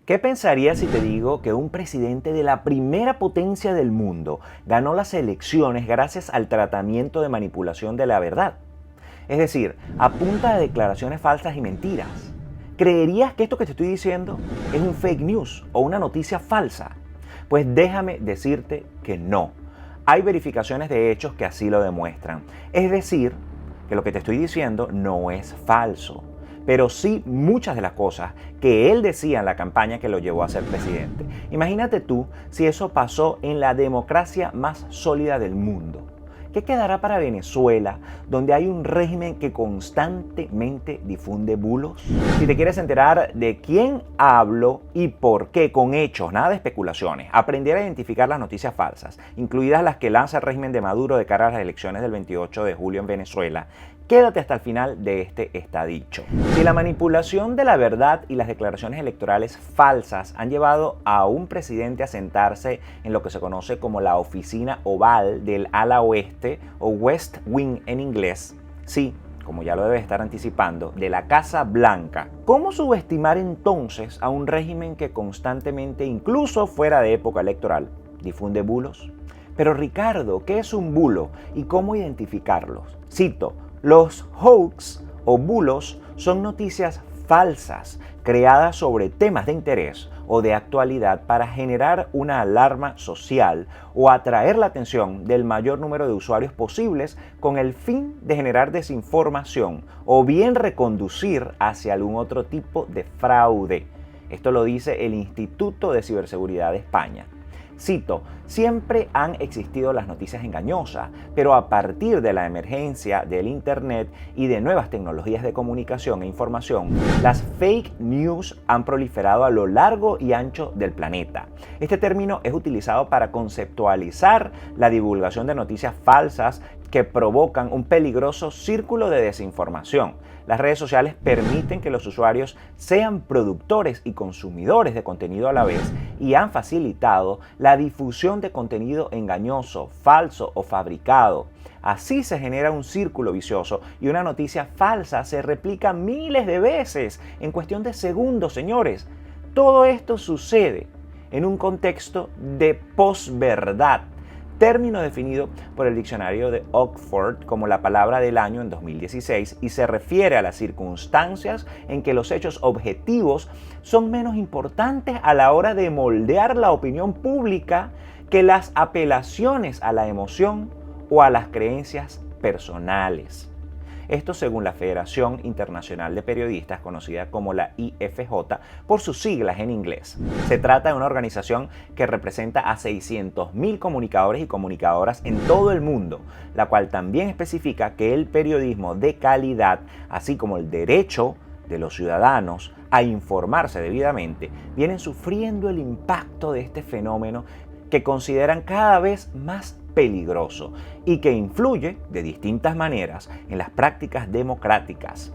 ¿Qué pensarías si te digo que un presidente de la primera potencia del mundo ganó las elecciones gracias al tratamiento de manipulación de la verdad? Es decir, a punta de declaraciones falsas y mentiras. ¿Creerías que esto que te estoy diciendo es un fake news o una noticia falsa? Pues déjame decirte que no. Hay verificaciones de hechos que así lo demuestran. Es decir, que lo que te estoy diciendo no es falso, pero sí muchas de las cosas que él decía en la campaña que lo llevó a ser presidente. Imagínate tú si eso pasó en la democracia más sólida del mundo. ¿Qué quedará para Venezuela, donde hay un régimen que constantemente difunde bulos? Si te quieres enterar de quién hablo y por qué, con hechos, nada de especulaciones, aprender a identificar las noticias falsas, incluidas las que lanza el régimen de Maduro de cara a las elecciones del 28 de julio en Venezuela, quédate hasta el final de este Está Dicho. Si la manipulación de la verdad y las declaraciones electorales falsas han llevado a un presidente a sentarse en lo que se conoce como la oficina oval del ala oeste o West Wing en inglés, sí, como ya lo debes estar anticipando, de la Casa Blanca, ¿cómo subestimar entonces a un régimen que constantemente, incluso fuera de época electoral, difunde bulos? Pero Ricardo, ¿qué es un bulo y cómo identificarlos? Cito: los hoax o bulos son noticias falsas creadas sobre temas de interés o de actualidad para generar una alarma social o atraer la atención del mayor número de usuarios posibles con el fin de generar desinformación o bien reconducir hacia algún otro tipo de fraude. Esto lo dice el Instituto de Ciberseguridad de España. Cito: siempre han existido las noticias engañosas, pero a partir de la emergencia del Internet y de nuevas tecnologías de comunicación e información, las fake news han proliferado a lo largo y ancho del planeta. Este término es utilizado para conceptualizar la divulgación de noticias falsas que provocan un peligroso círculo de desinformación. Las redes sociales permiten que los usuarios sean productores y consumidores de contenido a la vez y han facilitado la difusión de contenido engañoso, falso o fabricado. Así se genera un círculo vicioso y una noticia falsa se replica miles de veces en cuestión de segundos, señores. Todo esto sucede en un contexto de posverdad, término definido por el diccionario de Oxford como la palabra del año en 2016 y se refiere a las circunstancias en que los hechos objetivos son menos importantes a la hora de moldear la opinión pública que las apelaciones a la emoción o a las creencias personales. Esto según la Federación Internacional de Periodistas, conocida como la IFJ por sus siglas en inglés. Se trata de una organización que representa a 600.000 comunicadores y comunicadoras en todo el mundo, la cual también especifica que el periodismo de calidad, así como el derecho de los ciudadanos a informarse debidamente, vienen sufriendo el impacto de este fenómeno que consideran cada vez más peligroso y que influye de distintas maneras en las prácticas democráticas.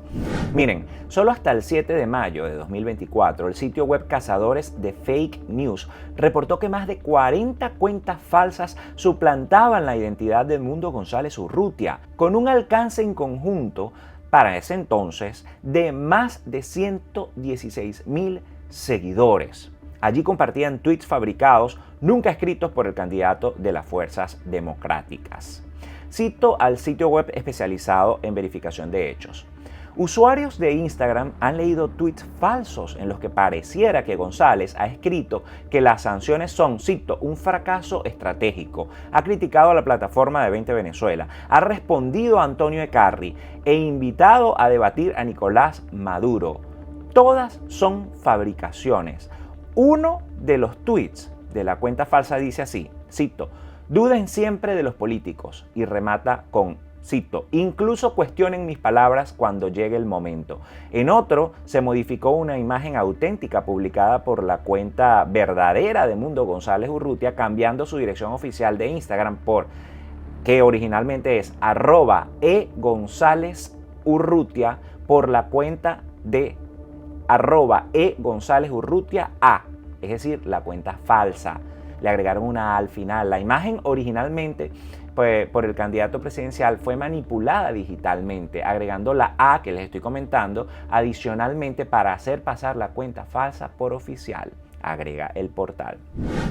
Miren, solo hasta el 7 de mayo de 2024, el sitio web Cazadores de Fake News reportó que más de 40 cuentas falsas suplantaban la identidad de Edmundo González Urrutia, con un alcance en conjunto para ese entonces de más de 116.000 seguidores. Allí compartían tweets fabricados, nunca escritos por el candidato de las fuerzas democráticas. Cito al sitio web especializado en verificación de hechos. Usuarios de Instagram han leído tweets falsos en los que pareciera que González ha escrito que las sanciones son, cito, un fracaso estratégico. Ha criticado a la plataforma de 20 Venezuela, ha respondido a Antonio Ecarri e invitado a debatir a Nicolás Maduro. Todas son fabricaciones. Uno de los tweets de la cuenta falsa dice así, cito: duden siempre de los políticos, y remata con, cito, incluso cuestionen mis palabras cuando llegue el momento. En otro se modificó una imagen auténtica publicada por la cuenta verdadera de Edmundo González Urrutia, cambiando su dirección oficial de Instagram por, que originalmente es @egonzalezurrutia, por la cuenta de @egonzalezurrutia A, es decir, la cuenta falsa. Le agregaron una A al final. La imagen originalmente pues, por el candidato presidencial fue manipulada digitalmente, agregando la A que les estoy comentando adicionalmente para hacer pasar la cuenta falsa por oficial, agrega el portal.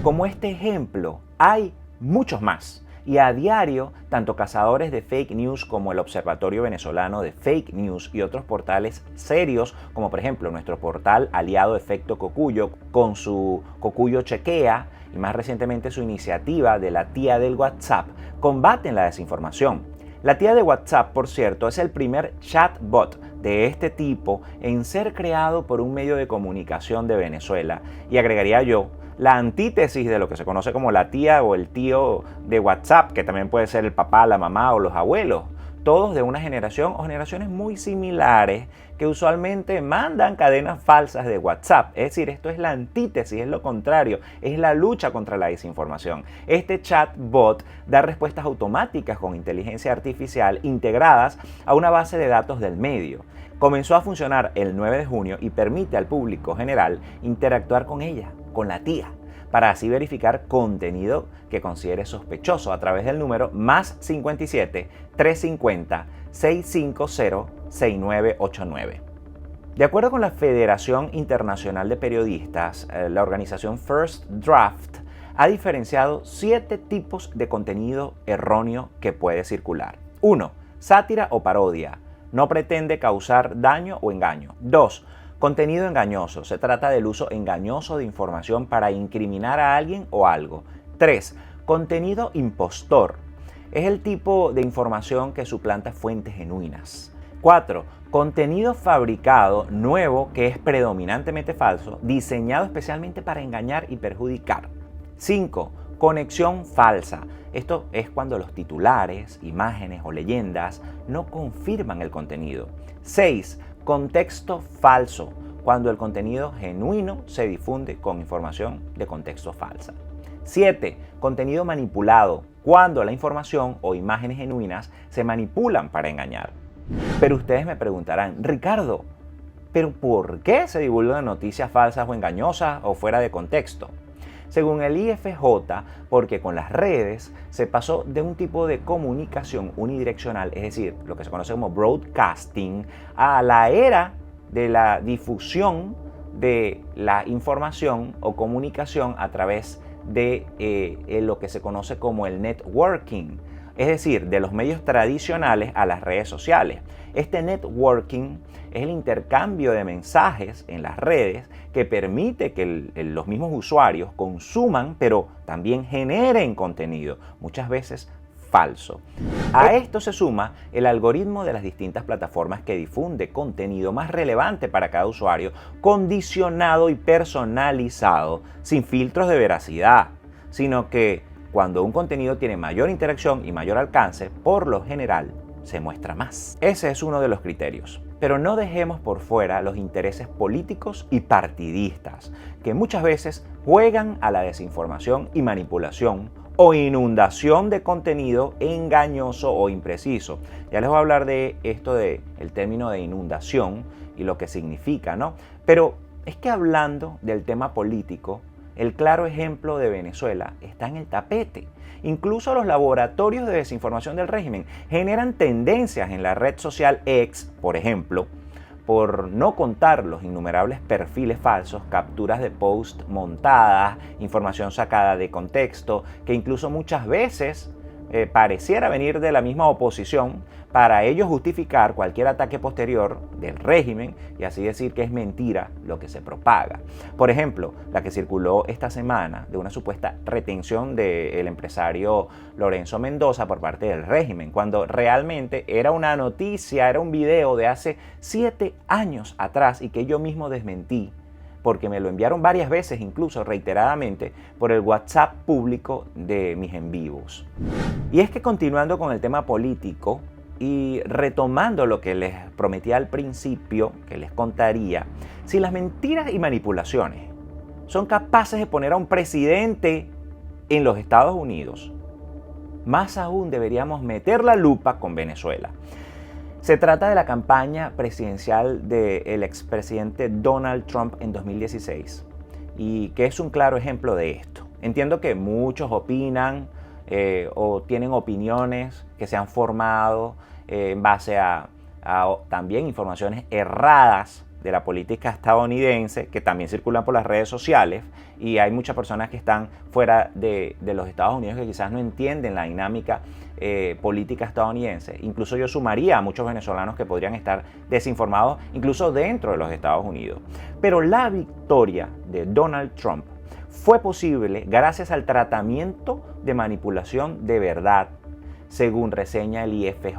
Como este ejemplo, hay muchos más. Y a diario, tanto cazadores de fake news como el Observatorio Venezolano de Fake News y otros portales serios, como por ejemplo nuestro portal aliado Efecto Cocuyo, con su Cocuyo Chequea, y más recientemente su iniciativa de la tía del WhatsApp, combaten la desinformación. La tía de WhatsApp, por cierto, es el primer chatbot de este tipo en ser creado por un medio de comunicación de Venezuela, y agregaría yo, la antítesis de lo que se conoce como la tía o el tío de WhatsApp, que también puede ser el papá, la mamá o los abuelos, todos de una generación o generaciones muy similares que usualmente mandan cadenas falsas de WhatsApp. Es decir, esto es la antítesis, es lo contrario, es la lucha contra la desinformación. Este chatbot da respuestas automáticas con inteligencia artificial integradas a una base de datos del medio. Comenzó a funcionar el 9 de junio y permite al público general interactuar con ella, con la tía, para así verificar contenido que considere sospechoso a través del número más 57 350 650 6989. De acuerdo con la Federación Internacional de Periodistas, la organización First Draft ha diferenciado 7 tipos de contenido erróneo que puede circular. 1. Sátira o parodia. No pretende causar daño o engaño. 2. Contenido engañoso. Se trata del uso engañoso de información para incriminar a alguien o algo. 3. Contenido impostor. Es el tipo de información que suplanta fuentes genuinas. 4. Contenido fabricado, nuevo, que es predominantemente falso, diseñado especialmente para engañar y perjudicar. 5. Conexión falsa. Esto es cuando los titulares, imágenes o leyendas no confirman el contenido. 6. Contexto falso. Cuando el contenido genuino se difunde con información de contexto falsa. 7. Contenido manipulado. Cuando la información o imágenes genuinas se manipulan para engañar. Pero ustedes me preguntarán, Ricardo, ¿pero por qué se divulgan noticias falsas o engañosas o fuera de contexto? Según el IFJ, porque con las redes se pasó de un tipo de comunicación unidireccional, es decir, lo que se conoce como broadcasting, a la era de la difusión de la información o comunicación a través de lo que se conoce como el networking, es decir, de los medios tradicionales a las redes sociales. Este networking es el intercambio de mensajes en las redes que permite que los mismos usuarios consuman, pero también generen contenido, muchas veces falso. A esto se suma el algoritmo de las distintas plataformas que difunde contenido más relevante para cada usuario, condicionado y personalizado, sin filtros de veracidad, sino que cuando un contenido tiene mayor interacción y mayor alcance, por lo general se muestra más. Ese es uno de los criterios. Pero no dejemos por fuera los intereses políticos y partidistas, que muchas veces juegan a la desinformación y manipulación o inundación de contenido engañoso o impreciso. Ya les voy a hablar de esto del término de inundación y lo que significa, ¿no? Pero es que hablando del tema político, el claro ejemplo de Venezuela está en el tapete. Incluso los laboratorios de desinformación del régimen generan tendencias en la red social X, por ejemplo, por no contar los innumerables perfiles falsos, capturas de post montadas, información sacada de contexto, que incluso muchas veces pareciera venir de la misma oposición para ello justificar cualquier ataque posterior del régimen y así decir que es mentira lo que se propaga. Por ejemplo, la que circuló esta semana de una supuesta retención del empresario Lorenzo Mendoza por parte del régimen, cuando realmente era una noticia, era un video de hace 7 años atrás y que yo mismo desmentí, porque me lo enviaron varias veces, incluso reiteradamente, por el WhatsApp público de mis en vivos. Y es que continuando con el tema político y retomando lo que les prometí al principio, que les contaría, si las mentiras y manipulaciones son capaces de poner a un presidente en los Estados Unidos, más aún deberíamos meter la lupa con Venezuela. Se trata de la campaña presidencial del expresidente Donald Trump en 2016 y que es un claro ejemplo de esto. Entiendo que muchos opinan o tienen opiniones que se han formado en base a también informaciones erradas de la política estadounidense que también circulan por las redes sociales, y hay muchas personas que están fuera de los Estados Unidos que quizás no entienden la dinámica política estadounidense. Incluso yo sumaría a muchos venezolanos que podrían estar desinformados incluso dentro de los Estados Unidos. Pero la victoria de Donald Trump fue posible gracias al tratamiento de manipulación de verdad, según reseña el IFJ,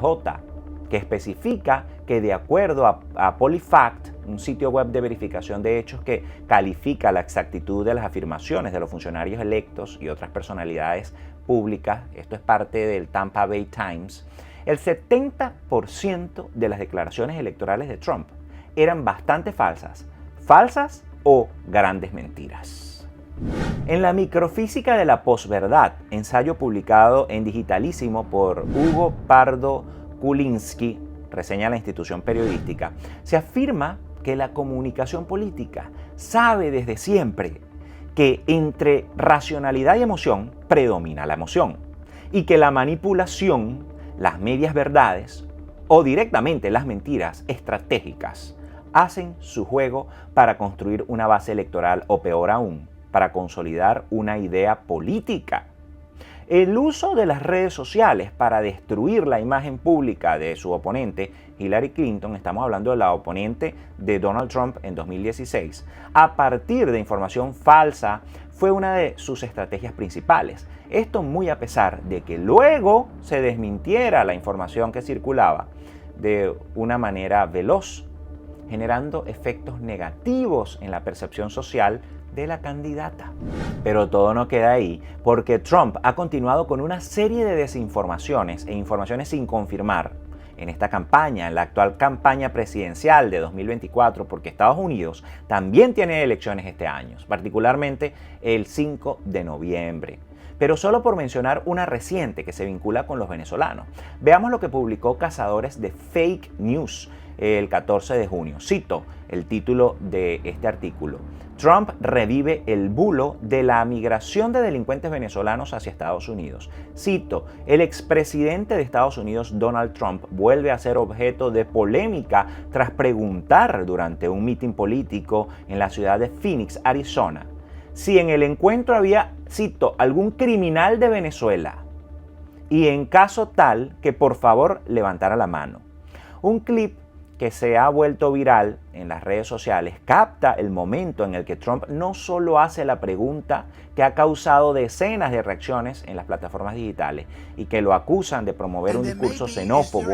que especifica que de acuerdo a PolitiFact, un sitio web de verificación de hechos que califica la exactitud de las afirmaciones de los funcionarios electos y otras personalidades públicas, esto es parte del Tampa Bay Times, el 70% de las declaraciones electorales de Trump eran bastante falsas o grandes mentiras. En la microfísica de la posverdad, ensayo publicado en Digitalísimo por Hugo Pardo Kulinski, reseña la institución periodística, se afirma que la comunicación política sabe desde siempre que entre racionalidad y emoción predomina la emoción, y que la manipulación, las medias verdades o directamente las mentiras estratégicas hacen su juego para construir una base electoral o, peor aún, para consolidar una idea política. El uso de las redes sociales para destruir la imagen pública de su oponente, Hillary Clinton, estamos hablando de la oponente de Donald Trump en 2016, a partir de información falsa, fue una de sus estrategias principales. Esto muy a pesar de que luego se desmintiera la información que circulaba de una manera veloz, generando efectos negativos en la percepción social de la candidata. Pero todo no queda ahí, porque Trump ha continuado con una serie de desinformaciones e informaciones sin confirmar en esta campaña, en la actual campaña presidencial de 2024, porque Estados Unidos también tiene elecciones este año, particularmente el 5 de noviembre. Pero solo por mencionar una reciente que se vincula con los venezolanos. Veamos lo que publicó Cazadores de Fake News el 14 de junio. Cito el título de este artículo: Trump revive el bulo de la migración de delincuentes venezolanos hacia Estados Unidos. Cito: el expresidente de Estados Unidos, Donald Trump, vuelve a ser objeto de polémica tras preguntar durante un mitin político en la ciudad de Phoenix, Arizona, si en el encuentro había, cito, algún criminal de Venezuela, y en caso tal que por favor levantara la mano. Un clip que se ha vuelto viral en las redes sociales capta el momento en el que Trump no solo hace la pregunta que ha causado decenas de reacciones en las plataformas digitales y que lo acusan de promover un discurso xenófobo,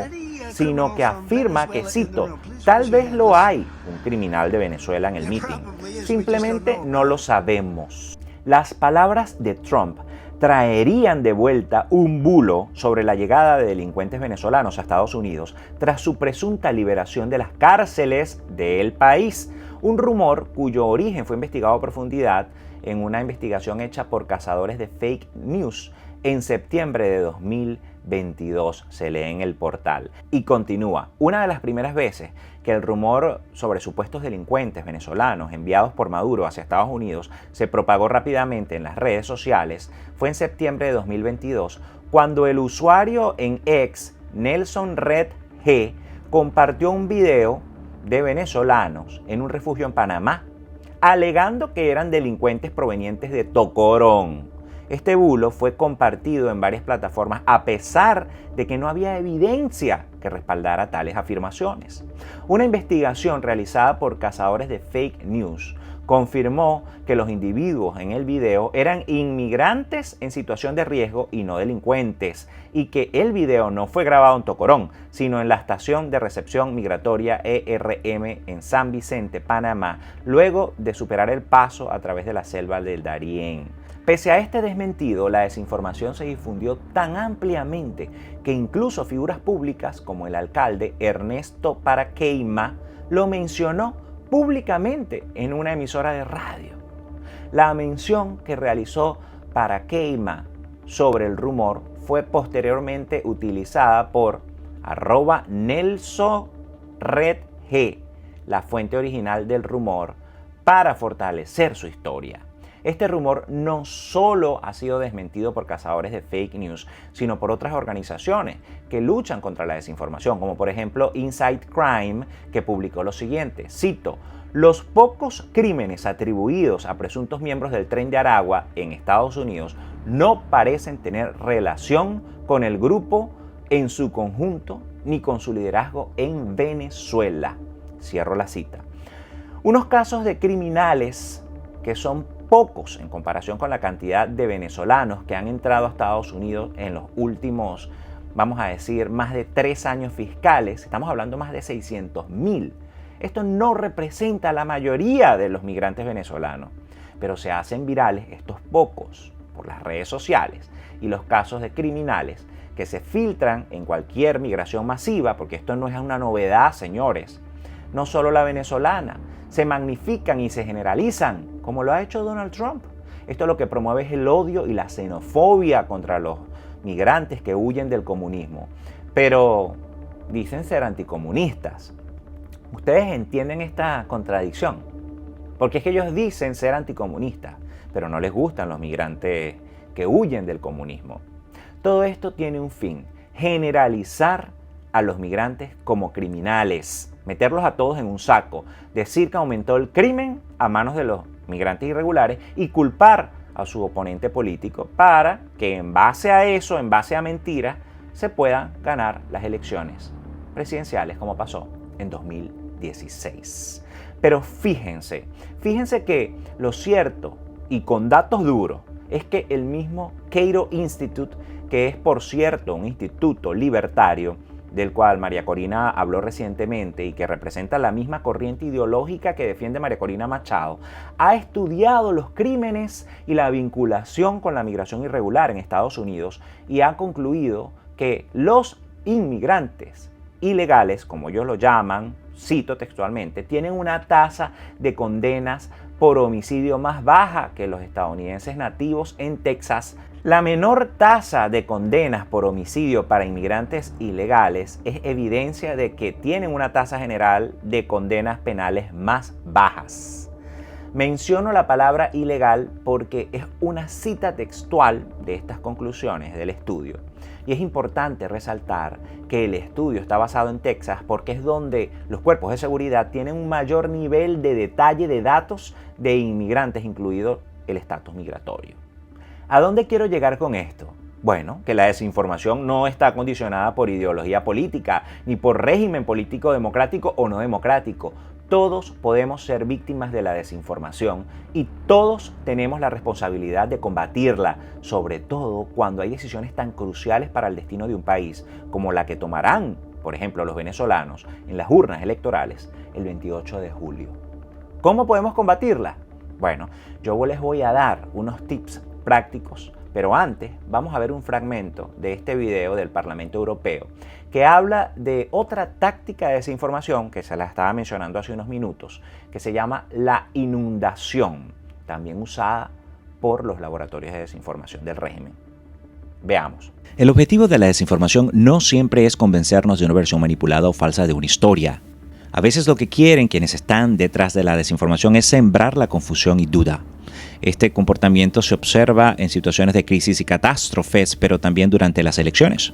sino que afirma que, cito, tal vez lo hay un criminal de Venezuela en el meeting, simplemente no lo sabemos. Las palabras de Trump traerían de vuelta un bulo sobre la llegada de delincuentes venezolanos a Estados Unidos tras su presunta liberación de las cárceles del país. Un rumor cuyo origen fue investigado a profundidad en una investigación hecha por Cazadores de Fake News en septiembre de 2022, se lee en el portal. Y continúa: una de las primeras veces que el rumor sobre supuestos delincuentes venezolanos enviados por Maduro hacia Estados Unidos se propagó rápidamente en las redes sociales fue en septiembre de 2022, cuando el usuario en X, Nelson Red G, compartió un video de venezolanos en un refugio en Panamá, alegando que eran delincuentes provenientes de Tocorón. Este bulo fue compartido en varias plataformas a pesar de que no había evidencia que respaldara tales afirmaciones. Una investigación realizada por Cazadores de Fake News confirmó que los individuos en el video eran inmigrantes en situación de riesgo y no delincuentes, y que el video no fue grabado en Tocorón, sino en la estación de recepción migratoria ERM en San Vicente, Panamá, luego de superar el paso a través de la selva del Darién. Pese a este desmentido, la desinformación se difundió tan ampliamente que incluso figuras públicas como el alcalde Ernesto Paraqueima lo mencionó públicamente en una emisora de radio. La mención que realizó Paraqueima sobre el rumor fue posteriormente utilizada por @NelsonRedG, la fuente original del rumor, para fortalecer su historia. Este rumor no solo ha sido desmentido por cazadores de fake news, sino por otras organizaciones que luchan contra la desinformación, como por ejemplo Inside Crime, que publicó lo siguiente, cito: los pocos crímenes atribuidos a presuntos miembros del Tren de Aragua en Estados Unidos no parecen tener relación con el grupo en su conjunto ni con su liderazgo en Venezuela. Cierro la cita. Unos casos de criminales que son pocos en comparación con la cantidad de venezolanos que han entrado a Estados Unidos en los últimos, vamos a decir, más de 3 años fiscales. Estamos hablando más de 600.000. Esto no representa a la mayoría de los migrantes venezolanos, pero se hacen virales estos pocos por las redes sociales y los casos de criminales que se filtran en cualquier migración masiva, porque esto no es una novedad, señores. No solo la venezolana, se magnifican y se generalizan, como lo ha hecho Donald Trump. Esto lo que promueve es el odio y la xenofobia contra los migrantes que huyen del comunismo. Pero dicen ser anticomunistas. ¿Ustedes entienden esta contradicción? Porque es que ellos dicen ser anticomunistas, pero no les gustan los migrantes que huyen del comunismo. Todo esto tiene un fin: generalizar a los migrantes como criminales, meterlos a todos en un saco, decir que aumentó el crimen a manos de los migrantes irregulares y culpar a su oponente político para que en base a eso, en base a mentiras, se puedan ganar las elecciones presidenciales como pasó en 2016. Pero fíjense que lo cierto y con datos duros es que el mismo Cato Institute, que es por cierto un instituto libertario del cual María Corina habló recientemente y que representa la misma corriente ideológica que defiende María Corina Machado, ha estudiado los crímenes y la vinculación con la migración irregular en Estados Unidos y ha concluido que los inmigrantes ilegales, como ellos lo llaman, cito textualmente, tienen una tasa de condenas por homicidio más baja que los estadounidenses nativos en Texas. La menor tasa de condenas por homicidio para inmigrantes ilegales es evidencia de que tienen una tasa general de condenas penales más bajas. Menciono la palabra ilegal porque es una cita textual de estas conclusiones del estudio. Y es importante resaltar que el estudio está basado en Texas porque es donde los cuerpos de seguridad tienen un mayor nivel de detalle de datos de inmigrantes, incluido el estatus migratorio. ¿A dónde quiero llegar con esto? Bueno, que la desinformación no está condicionada por ideología política, ni por régimen político democrático o no democrático. Todos podemos ser víctimas de la desinformación y todos tenemos la responsabilidad de combatirla, sobre todo cuando hay decisiones tan cruciales para el destino de un país, como la que tomarán, por ejemplo, los venezolanos en las urnas electorales el 28 de julio. ¿Cómo podemos combatirla? Bueno, yo les voy a dar unos tips prácticos, pero antes vamos a ver un fragmento de este video del Parlamento Europeo que habla de otra táctica de desinformación que se la estaba mencionando hace unos minutos, que se llama la inundación, también usada por los laboratorios de desinformación del régimen. Veamos. El objetivo de la desinformación no siempre es convencernos de una versión manipulada o falsa de una historia. A veces lo que quieren quienes están detrás de la desinformación es sembrar la confusión y duda. Este comportamiento se observa en situaciones de crisis y catástrofes, pero también durante las elecciones.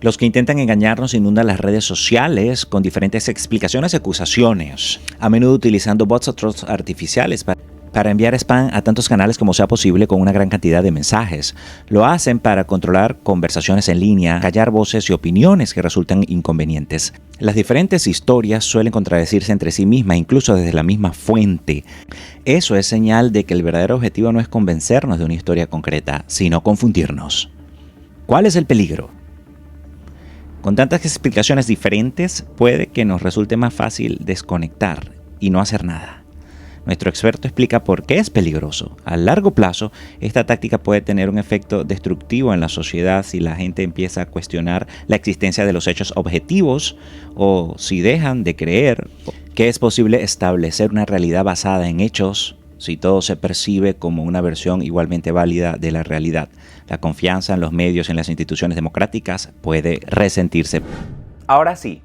Los que intentan engañarnos inundan las redes sociales con diferentes explicaciones y acusaciones, a menudo utilizando bots o trolls artificiales para enviar spam a tantos canales como sea posible con una gran cantidad de mensajes. Lo hacen para controlar conversaciones en línea, callar voces y opiniones que resultan inconvenientes. Las diferentes historias suelen contradecirse entre sí mismas, incluso desde la misma fuente. Eso es señal de que el verdadero objetivo no es convencernos de una historia concreta, sino confundirnos. ¿Cuál es el peligro? Con tantas explicaciones diferentes, puede que nos resulte más fácil desconectar y no hacer nada. Nuestro experto explica por qué es peligroso. A largo plazo, esta táctica puede tener un efecto destructivo en la sociedad si la gente empieza a cuestionar la existencia de los hechos objetivos o si dejan de creer que es posible establecer una realidad basada en hechos si todo se percibe como una versión igualmente válida de la realidad. La confianza en los medios y en las instituciones democráticas puede resentirse. Ahora sí,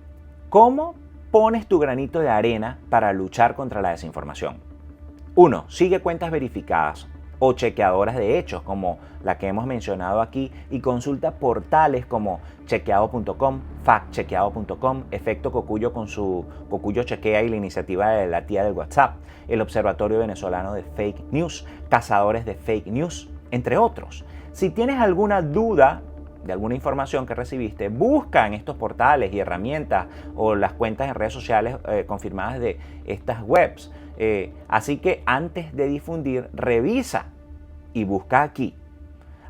¿cómo pones tu granito de arena para luchar contra la desinformación? 1. Sigue cuentas verificadas o chequeadoras de hechos como la que hemos mencionado aquí y consulta portales como chequeado.com, factchequeado.com, Efecto Cocuyo con su Cocuyo Chequea y la iniciativa de la tía del WhatsApp, el Observatorio Venezolano de Fake News, Cazadores de Fake News, entre otros. Si tienes alguna duda de alguna información que recibiste, busca en estos portales y herramientas o las cuentas en redes sociales confirmadas de estas webs. Así que antes de difundir, revisa y busca aquí.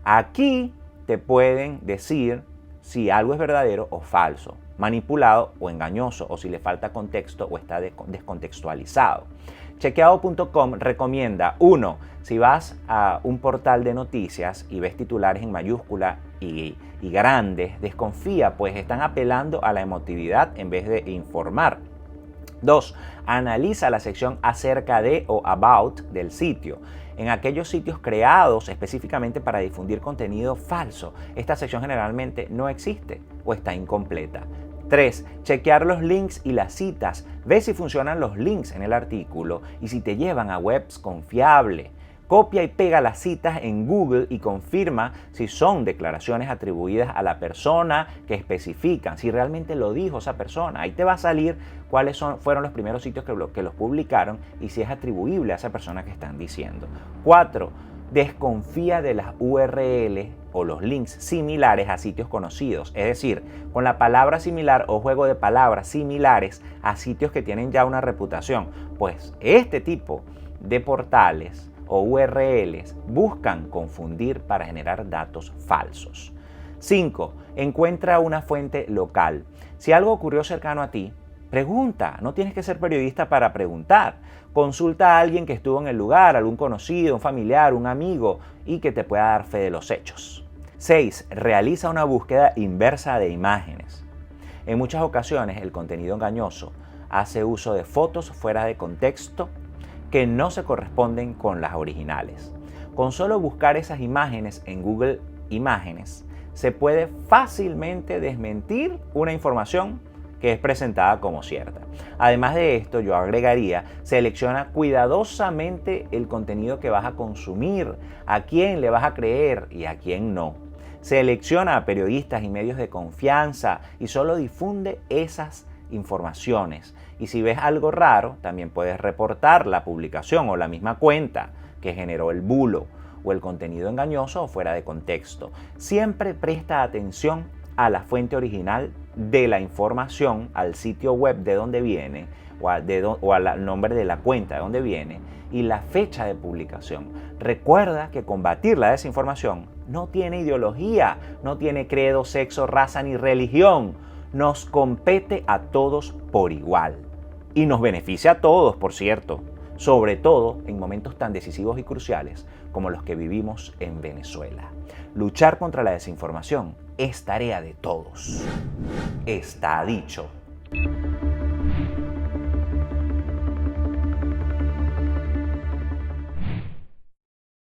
Aquí te pueden decir si algo es verdadero o falso, manipulado o engañoso, o si le falta contexto o está descontextualizado. Chequeado.com recomienda, 1. Si vas a un portal de noticias y ves titulares en mayúscula y grandes, desconfía, pues están apelando a la emotividad en vez de informar. 2. Analiza la sección acerca de o about del sitio. En aquellos sitios creados específicamente para difundir contenido falso, esta sección generalmente no existe o está incompleta. 3. Chequear los links y las citas. Ve si funcionan los links en el artículo y si te llevan a webs confiables. Copia y pega las citas en Google y confirma si son declaraciones atribuidas a la persona que especifican, si realmente lo dijo esa persona. Ahí te va a salir cuáles fueron los primeros sitios que los publicaron y si es atribuible a esa persona que están diciendo. 4. Desconfía de las URL o los links similares a sitios conocidos, es decir, con la palabra similar o juego de palabras similares a sitios que tienen ya una reputación, pues este tipo de portales o URLs buscan confundir para generar datos falsos. 5. Encuentra una fuente local. Si algo ocurrió cercano a ti, pregunta. No tienes que ser periodista para preguntar. Consulta a alguien que estuvo en el lugar, algún conocido, un familiar, un amigo y que te pueda dar fe de los hechos. 6. Realiza una búsqueda inversa de imágenes. En muchas ocasiones el contenido engañoso hace uso de fotos fuera de contexto que no se corresponden con las originales. Con solo buscar esas imágenes en Google Imágenes, se puede fácilmente desmentir una información que es presentada como cierta. Además de esto, yo agregaría, selecciona cuidadosamente el contenido que vas a consumir, a quién le vas a creer y a quién no. Selecciona a periodistas y medios de confianza y solo difunde esas informaciones. Y si ves algo raro, también puedes reportar la publicación o la misma cuenta que generó el bulo o el contenido engañoso o fuera de contexto. Siempre presta atención a la fuente original de la información, al sitio web de donde viene o al nombre de la cuenta de donde viene y la fecha de publicación. Recuerda que combatir la desinformación no tiene ideología, no tiene credo, sexo, raza ni religión. Nos compete a todos por igual. Y nos beneficia a todos, por cierto, sobre todo en momentos tan decisivos y cruciales como los que vivimos en Venezuela. Luchar contra la desinformación es tarea de todos. Está dicho.